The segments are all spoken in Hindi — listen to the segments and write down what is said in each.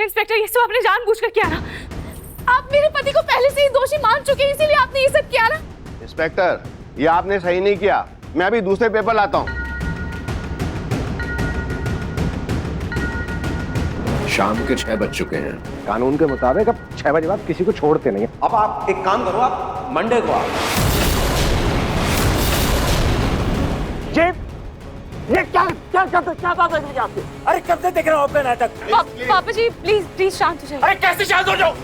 इंस्पेक्टर, ये सब आपने जानबूझकर किया ना? आप मेरे पति को पहले से ही दोषी मान चुके हैं, इसीलिए आपने ये सब किया ना? इंस्पेक्टर, ये आपने सही नहीं किया। मैं अभी दूसरे पेपर लाता हूँ। शाम के 6 बज चुके हैं। कानून के मुताबिक अब 6 बजे बाद किसी को छोड़ते नहीं। अब आप एक काम करो, आप मंडे को आओ। ये क्या बात है आपकी? अरे कब से देख रहा हूँ अपना नाटक? पापा जी प्लीज शांत हो जाइए। अरे कैसे शांत हो जाओ?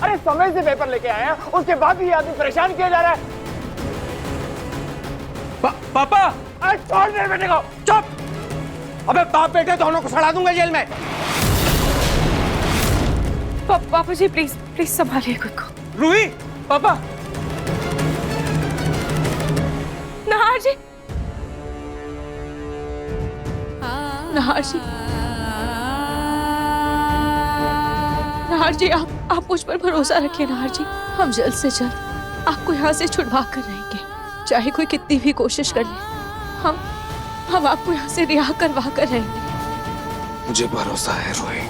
अरे समय से पेपर लेके आए हैं, उसके बाद भी ये आदमी परेशान किया जा रहा है। पापा, अरे छोड़ मेरे बेटे को, चुप। अबे बाप बेटे दोनों को सड़ा दूंगा जेल में। पापा जी प्लीज संभालिए खुद को। रूही, पापा। नाहर जी, नाहर जी, नाहर जी, आप मुझ पर भरोसा रखिए नाहर जी। हम जल्द से जल्द आपको यहाँ से छुड़वा कर रहेंगे, चाहे कोई कितनी भी कोशिश कर ले। हम आपको यहाँ से रिहा करवा कर रहेंगे। मुझे भरोसा है रोही।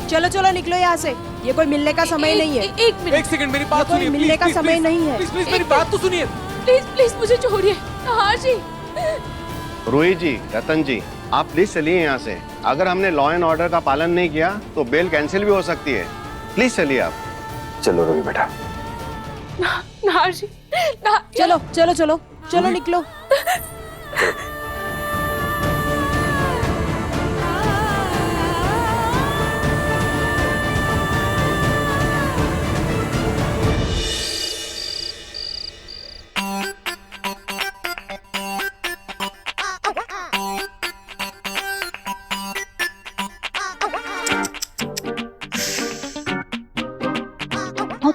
चलो चलो निकलो यहाँ से, ये कोई मिलने का समय नहीं है। एक मिनट, एक सेकंड मेरी बात सुनिए। मिलने का समय नहीं है। प्लीज मेरी बात तो सुनिए। प्लीज मुझे छोड़िए नाहर जी। रोही जी, रतन जी, आप प्लीज चलिए यहाँ से। अगर हमने लॉ एंड ऑर्डर का पालन नहीं किया तो बेल कैंसिल भी हो सकती है। प्लीज चलिए आप। चलो रोही बेटा। नाहर जी, चलो चलो चलो चलो निकलो।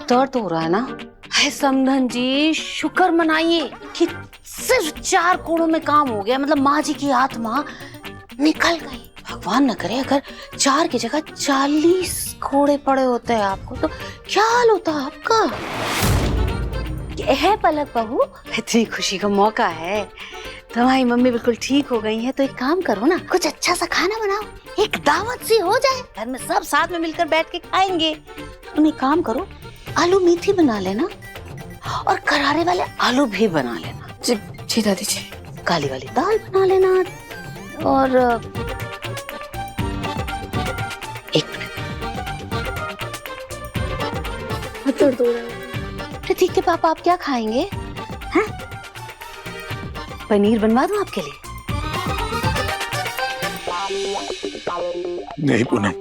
दर्द हो रहा है ना? है समधन जी, शुक्र मनाइए कि सिर्फ 4 कोड़ों में काम हो गया। मतलब माँ जी की आत्मा निकल गई। भगवान न करे अगर 4 की जगह 40 कोड़े पड़े होते हैं आपको, तो क्या हाल होता आपका? है पलक बहू, इतनी खुशी का मौका है, तुम्हारी मम्मी बिल्कुल ठीक हो गई है, तो एक काम करो ना, कुछ अच्छा सा खाना बनाओ, एक दावत सी हो जाए, घर में सब साथ में मिलकर बैठ के खाएंगे। तुम एक काम करो, आलू मेथी बना लेना और करारे वाले आलू भी बना लेना। जी दादी जी। काली वाली दाल बना लेना और एक दर्द हो रहा है। प्रतीक के पापा आप क्या खाएंगे? हैं? पनीर बनवा दूं आपके लिए? नहीं पूनम,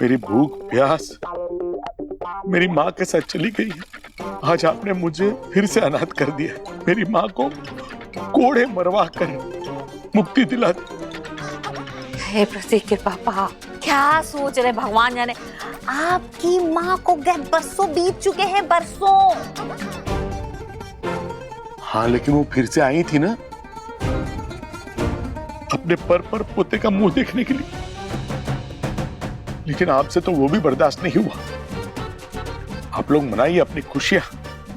मेरी भूख प्यास मेरी माँ के साथ चली गई है। आज आपने मुझे फिर से अनाथ कर दिया। मेरी माँ को कोड़े मरवा कर मुक्ति दिला दी। हे प्रतीक के पापा, क्या सोच रहे भगवान जाने। आपकी माँ को गए बरसों बीत चुके हैं, बरसों। हाँ, लेकिन वो फिर से आई थी ना, अपने पर पोते का मुंह देखने के लिए। लेकिन आपसे तो वो भी बर्दाश्त नहीं हुआ। आप लोग मनाइए अपनी खुशियां,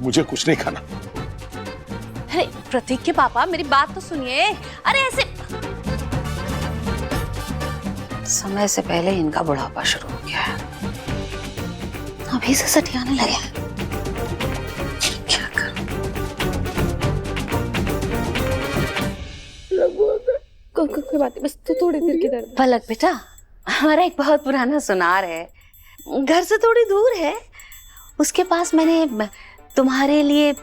मुझे कुछ नहीं खाना। अरे प्रतीक के पापा, मेरी बात तो सुनिए। अरे ऐसे समय से पहले इनका बुढ़ापा शुरू हो गया है, अभी से सठियाने लगे। क्या करूं? कोई बात नहीं, बस तो थोड़ी देर की दर्द। पलक बेटा, हमारा एक बहुत पुराना सुनार है, घर से थोड़ी दूर है। उसके पास मैंने तुम्हारे लिए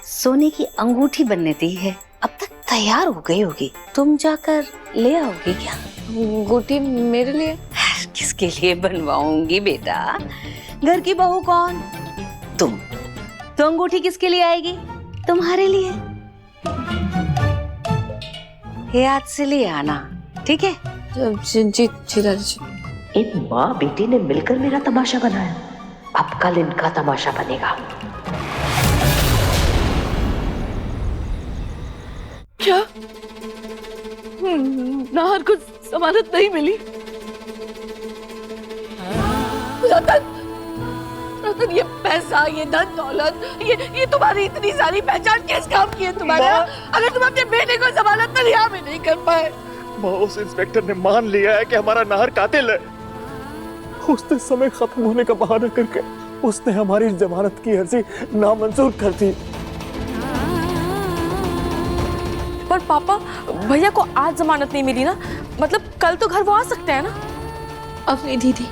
सोने की अंगूठी बनने दी है, अब तक तैयार हो गई होगी। तुम जाकर ले आओगी क्या? अंगूठी मेरे लिए? किसके लिए बनवाऊंगी बेटा? घर की बहू कौन? तुम। तो अंगूठी किसके लिए आएगी? तुम्हारे लिए। याद से ले आना, ठीक है? जी दादी जी। इन माँ बेटी ने मिलकर मेरा तमाशा बनाया, अब कल इनका तमाशा बनेगा। क्या? नाहर को जमानत नहीं मिली? रतन, ये पैसा, ये धन दौलत, ये तुम्हारी इतनी सारी पहचान किस काम की है तुम्हारे? अगर तुम अपने बेटे को जमानत पर रिहा में नहीं कर पाए। माँ, उस इंस्पेक्टर ने मान लिया है कि हमारा नाहर कातिल है। उसने समय खत्म होने का बहाना करके उसने हमारी जमानत की अर्जी नामंजूर कर दी। पर पापा, भैया को आज जमानत नहीं मिली ना, मतलब कल तो घर वो आ सकते हैं ना? अपनी दीदी,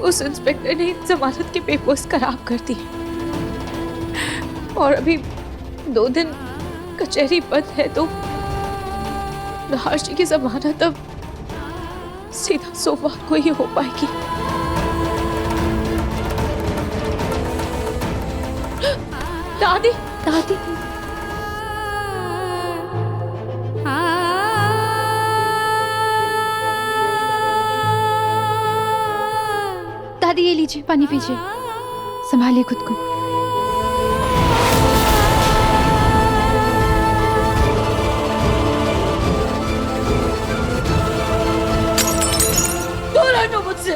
उस इंस्पेक्टर ने जमानत के पेपर्स खराब कर दिए और अभी 2 दिन कचहरी बंद है, तो नाहर जी की जमानत अब सीधा सोमवार को ही हो पाएगी। दादी, दादी, दादी ये लीजिए, पानी पीजिए, संभालिए खुद को। दूर हटो मुझसे।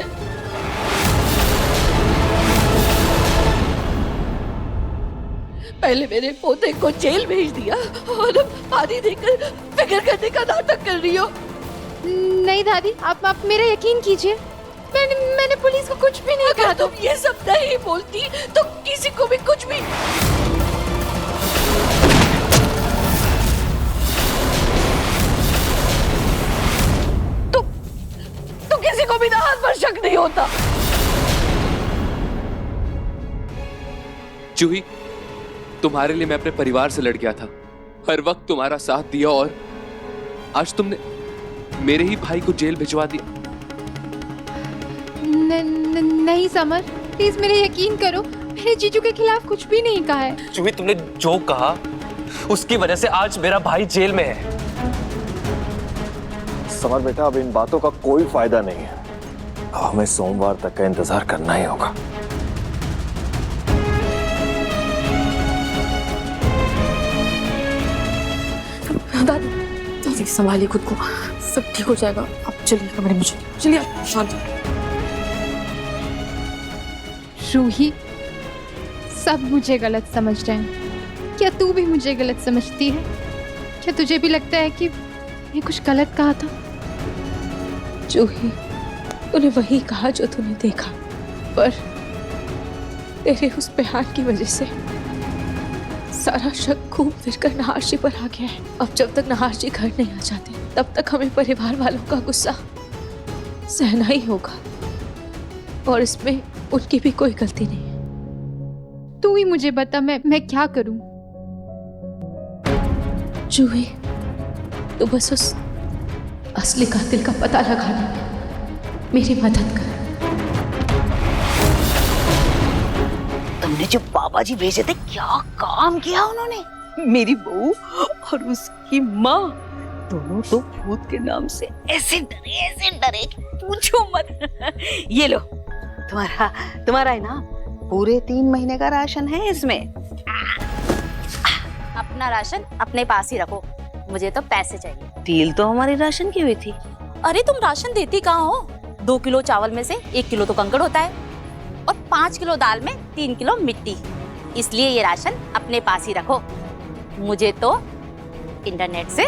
पहले मेरे पोते को जेल भेज दिया और अब पानी देकर फिक्र करने का नाटक कर रही हो। नहीं दादी, आप मेरा यकीन कीजिए, मैंने पुलिस को कुछ भी नहीं कहा। तुम ये सब नहीं बोलती तो किसी को भी कुछ भी। तो किसी को भी नाहर पर शक नहीं होता। जूही, तुम्हारे लिए मैं अपने परिवार से लड़ गया था, हर वक्त तुम्हारा साथ दिया, और आज तुमने मेरे ही भाई को जेल भिजवा दिया। नहीं समर, प्लीज मेरे यकीन करो, मैंने जीजू के खिलाफ कुछ भी नहीं कहा है। जूही, तुमने जो कहा उसकी वजह से आज मेरा भाई जेल में है। समर बेटा, अब इन बातों का कोई फायदा नहीं है। अब हमें सोमवार तक का इंतजार करना ही होगा। दादी संभालिए खुद को, सब ठीक हो जाएगा। आप चलिए कमरे में, चलिए आप शांत। रूही, सब मुझे गलत समझ रहे हैं। क्या तू भी मुझे गलत समझती है? क्या तुझे भी लगता है कि मैं कुछ गलत कहा था? जूही, तूने वही कहा जो तूने देखा, पर तेरे उस बयान की वजह से सारा शक घूम फिर कर नाहर जी पर आ गया है। अब जब तक नाहर जी घर नहीं आ जाते, तब तक हमें परिवार वालों का गुस्सा सहना ही होगा, और इसमें उनकी भी कोई गलती नहीं है। तू ही मुझे बता, मैं क्या करूं? जूही, तू बस उस असली कातिल का पता लगाने में मेरी मदद कर। तुमने जो बाबा जी भेजे थे, क्या काम किया उन्होंने? मेरी बहू और उसकी माँ दोनों तो भूत के नाम से ऐसे डरे कि पूछो मत। ये लो, तुम्हारा है ना, पूरे 3 महीने का राशन है इसमें। अपना राशन अपने पास ही रखो, मुझे तो पैसे चाहिए। डील तो हमारी राशन की हुई थी। अरे तुम राशन देती कहाँ हो? 2 किलो चावल में से 1 किलो तो कंकड़ होता है, और 5 किलो दाल में 3 किलो मिट्टी। इसलिए ये राशन अपने पास ही रखो, मुझे तो इंटरनेट से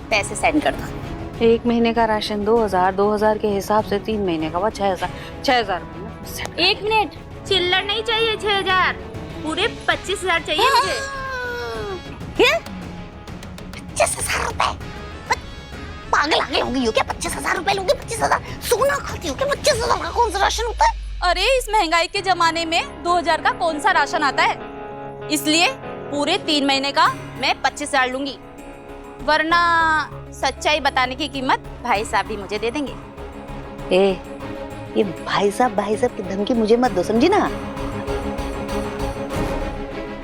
पैसे सेंड कर दो। 1 महीने का राशन 2000 के हिसाब से 3 महीने का हुआ 6000। 1 मिनट, चिल्लर नहीं चाहिए 6000, पूरे 25,000 चाहिए मुझे। क्या? 25,000 रुपए? पागल आगे होगी हो क्या? 25,000 रुपए लोगे? 25,000 सोना खाती हो क्या? 25,000 का कौन सा राशन होता है? अरे इस महंगाई के जमाने में 2000 का कौन सा राशन आता है? इसलिए पूरे 3 महीने का मैं 25,000 लूंगी, वरना सच्चाई बताने की कीमत भाई साहब भी मुझे दे देंगे। ये भाई साहब की धमकी मुझे मत दो, समझी ना?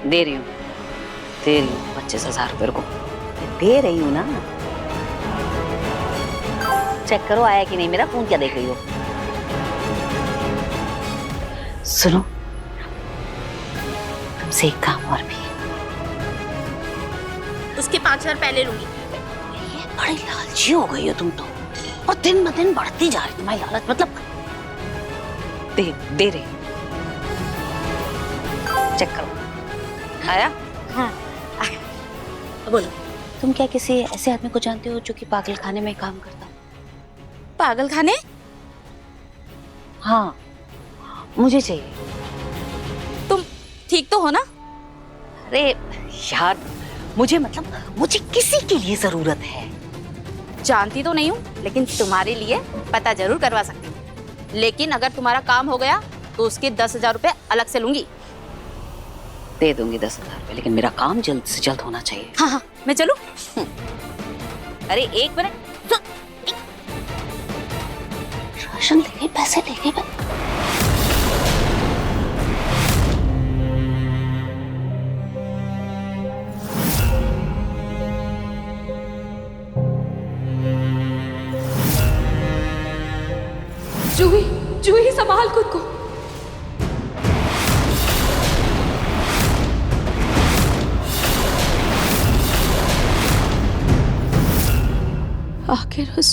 दे रही हूँ 25,000 रुपए को, दे रही हूँ ना। चेक करो आया कि नहीं मेरा फोन, क्या देख रही हो? सुनो, तुमसे एक काम और भी है। उसके 5,000 पहले लूंगी। ये बड़ी लालची हो गई हो तुम तो, और दिन ब दिन बढ़ती जा रही तुम्हारी लालच। मतलब दे रही चेक करो। आया? हाँ। बोलो, तुम क्या किसी ऐसे आदमी को जानते हो जो कि पागल खाने में काम करता हो? पागल खाने? हाँ, मुझे चाहिए। तुम ठीक तो हो ना? अरे यार, मुझे किसी के लिए जरूरत है। जानती तो नहीं हूँ, लेकिन तुम्हारे लिए पता जरूर करवा सकती हूँ। लेकिन अगर तुम्हारा काम हो गया तो उसके 10,000 रुपए अलग से लूंगी। दे दूंगी 10,000 रुपए, लेकिन मेरा काम जल्द से जल्द होना चाहिए। हाँ हाँ, मैं चलूं? अरे एक मिनट, राशन लेके पैसे लेके जूही, जूही संभाल खुद को। आखिर उस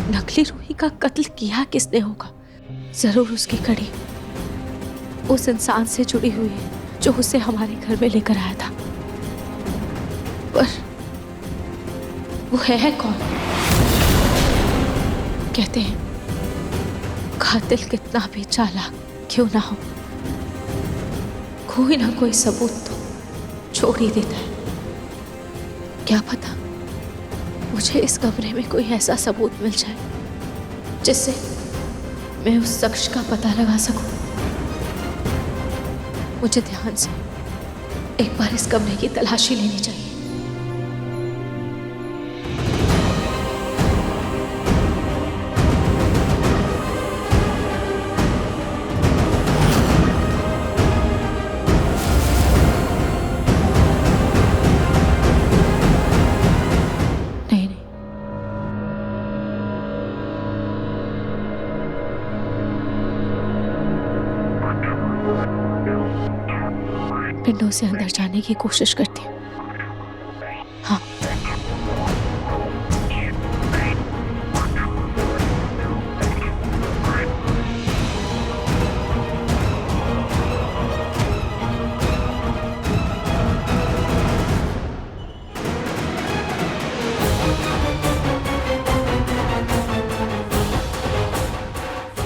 नकली रूही का कत्ल किया किसने होगा? जरूर उसकी कड़ी उस इंसान से जुड़ी हुई है जो उसे हमारे घर में लेकर आया था। पर वो है कौन? कहते हैं कातिल कितना भी चालाक क्यों ना हो, कोई ना कोई सबूत तो छोड़ ही देता है। क्या पता मुझे इस कमरे में कोई ऐसा सबूत मिल जाए जिससे मैं उस शख्स का पता लगा सकूं। मुझे ध्यान से एक बार इस कमरे की तलाशी लेनी चाहिए। विंडो से अंदर जाने की कोशिश करती हूँ। हाँ,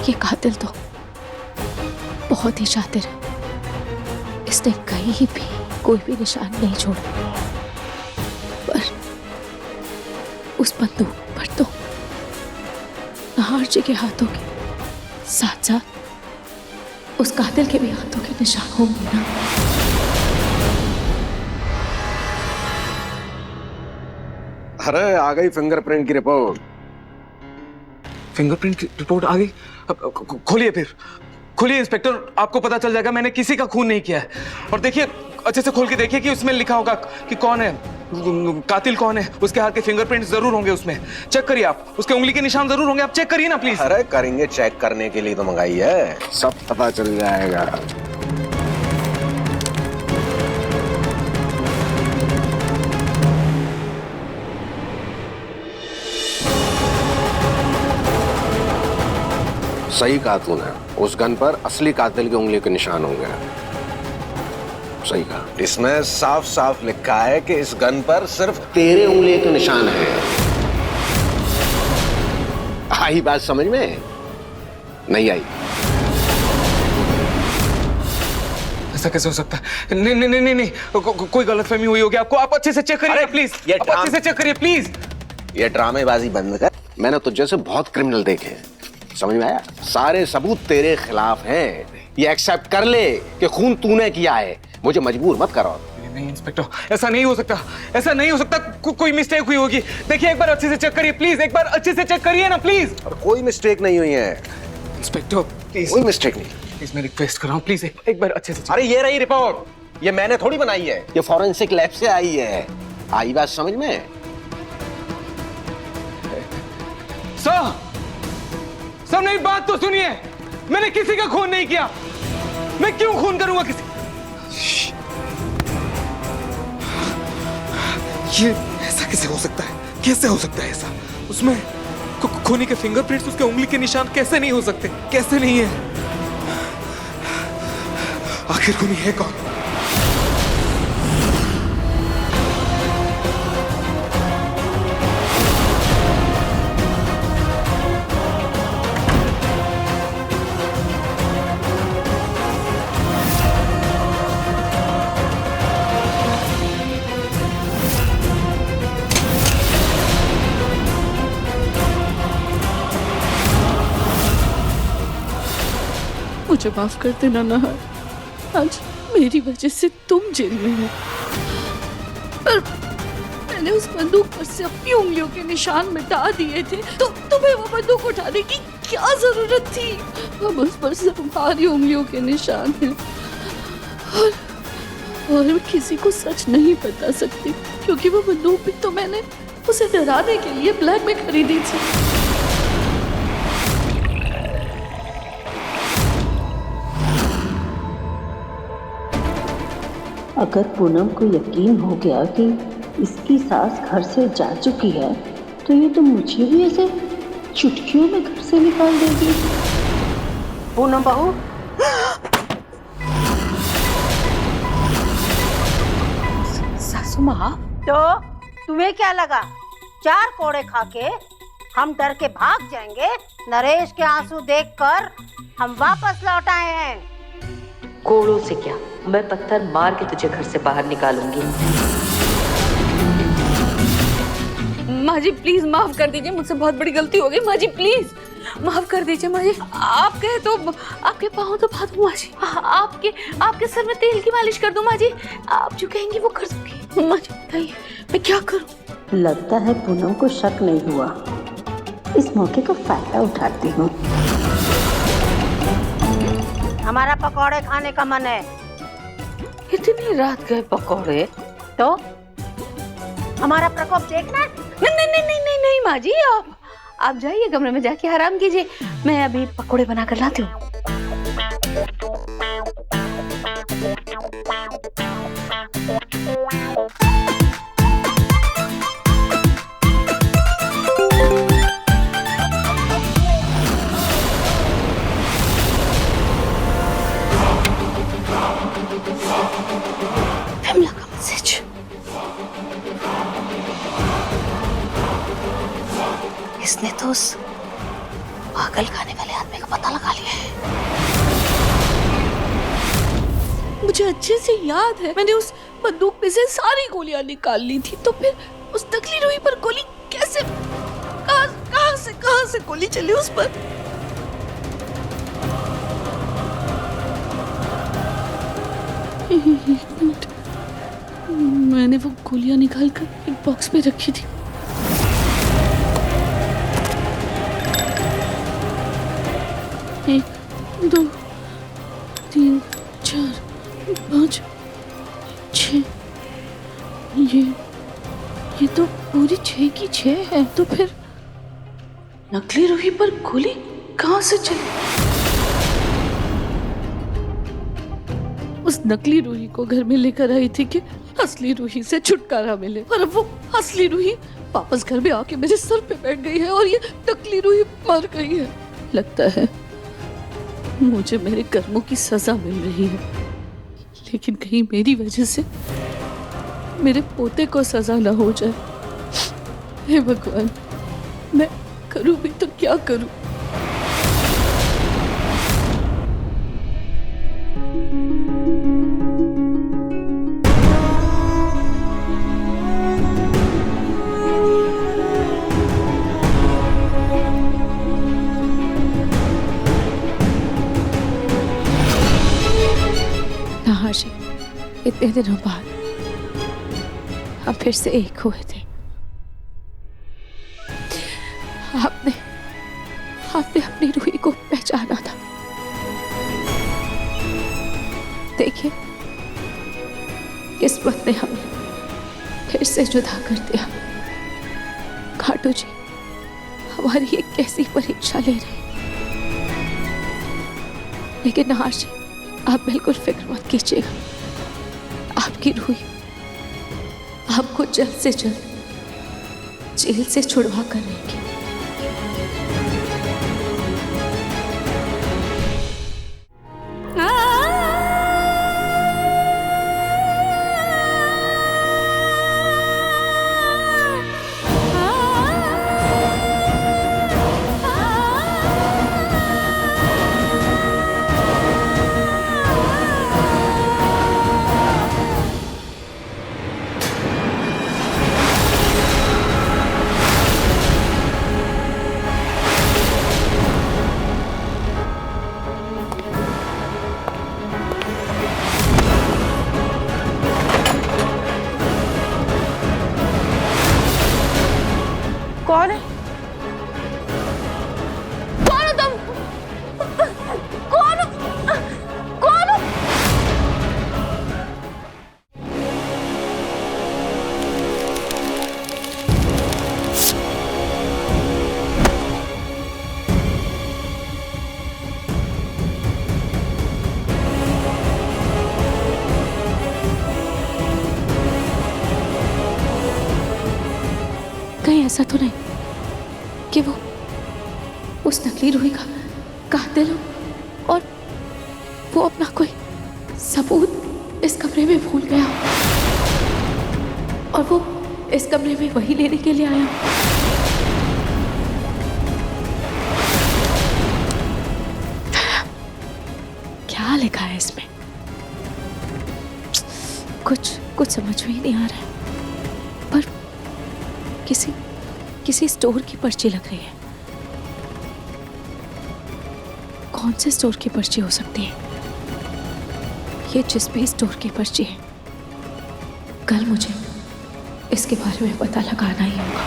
ये कातिल तो बहुत ही शातिर है। इसने कहीं भी कोई भी निशान नहीं छोड़ा, पर उस बंदूक पर तो नाहर जी के हाथों के साथ साथ उस कातिल के भी हाथों के निशान होंगे ना। अरे आ गई फिंगरप्रिंट की रिपोर्ट। फिंगरप्रिंट की रिपोर्ट आ गई? खोलिए, फिर खोलिए इंस्पेक्टर, आपको पता चल जाएगा मैंने किसी का खून नहीं किया है। और देखिए, अच्छे से खोल के देखिए कि उसमें लिखा होगा कि कौन है कातिल, कौन है। उसके हाथ के फिंगरप्रिंट जरूर होंगे उसमें। चेक करिए आप, उसके उंगली के निशान जरूर होंगे। आप चेक करिए ना प्लीज। अरे करेंगे, चेक करने के लिए तो मंगाई है, सब पता चल जाएगा। सही कहा तूने, उस गन पर असली कातिल की उंगली के निशान होंगे। सही कहा। इसमें साफ साफ लिखा है कि इस गन पर सिर्फ तेरे उंगली के निशान है। आई बात समझ में? नहीं आई? ऐसा कैसे हो सकता है? नहीं नहीं नहीं नहीं, कोई गलतफहमी हुई होगी आपको। आप अच्छे से चेक करिए प्लीज। आप अच्छे से चेक करिए प्लीज। ये ड्रामेबाजी बंद कर। मैंने तुझे से बहुत क्रिमिनल देखे हैं, समझ में आया? सारे सबूत तेरे खिलाफ हैं। ये एक्सेप्ट कर ले कि खून तूने किया है, मुझे मजबूर मत करो। नहीं इंस्पेक्टर, ऐसा नहीं हो सकता, ऐसा नहीं हो सकता। कोई मिस्टेक हुई होगी। देखिए एक बार अच्छे से चेक करिए प्लीज, एक बार अच्छे से चेक करिए ना प्लीज। और कोई मिस्टेक नहीं हुई है इंस्पेक्टर, प्लीज। कोई मिस्टेक नहीं। प्लीज मैं रिक्वेस्ट कर रहा हूँ, प्लीज एक बार अच्छे से। अरे ये रही रिपोर्ट, ये मैंने थोड़ी बनाई है, ये फॉरेंसिक लैब से आई है। आई बात समझ में? सर मेरी बात तो सुनिए, मैंने किसी का खून नहीं किया। मैं क्यों खून करूंगा किसी? ये ऐसा कैसे हो सकता है? कैसे हो सकता है ऐसा? उसमें खूनी के फिंगरप्रिंट्स, उसके उंगली के निशान कैसे नहीं हो सकते? कैसे नहीं है? आखिर खूनी है कौन? मुझे माफ कर देना नहार, आज मेरी वजह से तुम जेल में हो। पर मैंने उस बंदूक पर से अपनी उंगलियों के निशान मिटा दिए थे, तो तुम्हें वो बंदूक उठाने की क्या जरूरत थी? अब उस पर से तुम्हारी उंगलियों के निशान हैं और मैं किसी को सच नहीं बता सकती, क्योंकि वो बंदूक भी तो मैंने उसे डराने के लिए ब्लैक में खरीदी थी। अगर पूनम को यकीन हो गया कि इसकी सास घर से जा चुकी है, तो ये तो मुझे भी ऐसे चुटकियों में घर से निकाल देगी। पूनम बहू, सासू माँ, तो तुम्हें क्या लगा 4 कोड़े खा के हम डर के भाग जाएंगे? नरेश के आंसू देखकर हम वापस लौट आए हैं। कोड़ों से क्या, मैं पत्थर मार के तुझे घर से बाहर निकालूंगी। माँ जी प्लीज माफ कर दीजिए, मुझसे बहुत बड़ी गलती हो गई। माँ जी प्लीज माफ कर दीजिए। माँ जी आप कहे तो आपके पाँव तो बात माँ जी, आपके सर में तेल की मालिश कर दूं माँ जी? आप जो कहेंगी वो कर दूंगी। माँ जी बताइए मैं क्या करूं? लगता है पूनम को शक नहीं हुआ, इस मौके का फायदा उठाती हूँ। हमारा पकौड़े खाने का मन है। इतनी रात गए पकौड़े? तो हमारा प्रकोप देखना? नहीं माँ जी, आप जाइए कमरे में जाके आराम कीजिए, मैं अभी पकौड़े बना कर लाती हूँ। इसने तो उस पागल खाने वाले आदमी का पता लगा लिया है। मुझे अच्छे से याद है, मैंने उस बंदूक में से सारी गोलियां निकाल ली थी, तो फिर उस नकली रुई पर गोली कैसे, कहां से गोली चली उस पर? एक मिनट, मैंने वो गोलियां निकाल कर एक बॉक्स में रखी थी। एक, 2, 3, 4, 5, 6, ये तो पूरी 6 की 6 है। तो फिर नकली रूही पर गोली कहां से चली? उस नकली रूही को घर में लेकर आई थी कि असली रूही से छुटकारा मिले, और अब वो असली रूही वापस घर में आके मेरे सर पे बैठ गई है और ये नकली रूही मर गई है। लगता है मुझे मेरे कर्मों की सजा मिल रही है, लेकिन कहीं मेरी वजह से मेरे पोते को सजा ना हो जाए। हे भगवान, मैं करूं भी तो क्या करूं? नाहाशी, इतने दिनों बाद हम फिर से एक हुए थे। आपने अपनी रूही को पहचाना था। देखिए, किस्मत ने हमें फिर से जुदा कर दिया। घाटू जी हमारी एक कैसी परीक्षा ले रहे हैं। लेकिन नाहाशी, आप बिल्कुल फिक्र मत कीजिएगा, आपकी रूही आपको जल्द से जल्द जेल से छुड़वा कर रहेगी। ऐसा तो नहीं कि वो उस नकली रूही का कातिल हो और वो अपना कोई सबूत इस कमरे में भूल गया हो और वो इस कमरे में वही लेने के लिए आया हो। क्या लिखा है इसमें? कुछ समझ में ही नहीं आ रहा है, पर किसी स्टोर की पर्ची लग रही है। कौन से स्टोर की पर्ची हो सकती है? ये जिस भी स्टोर की पर्ची है, कल मुझे इसके बारे में पता लगाना ही होगा।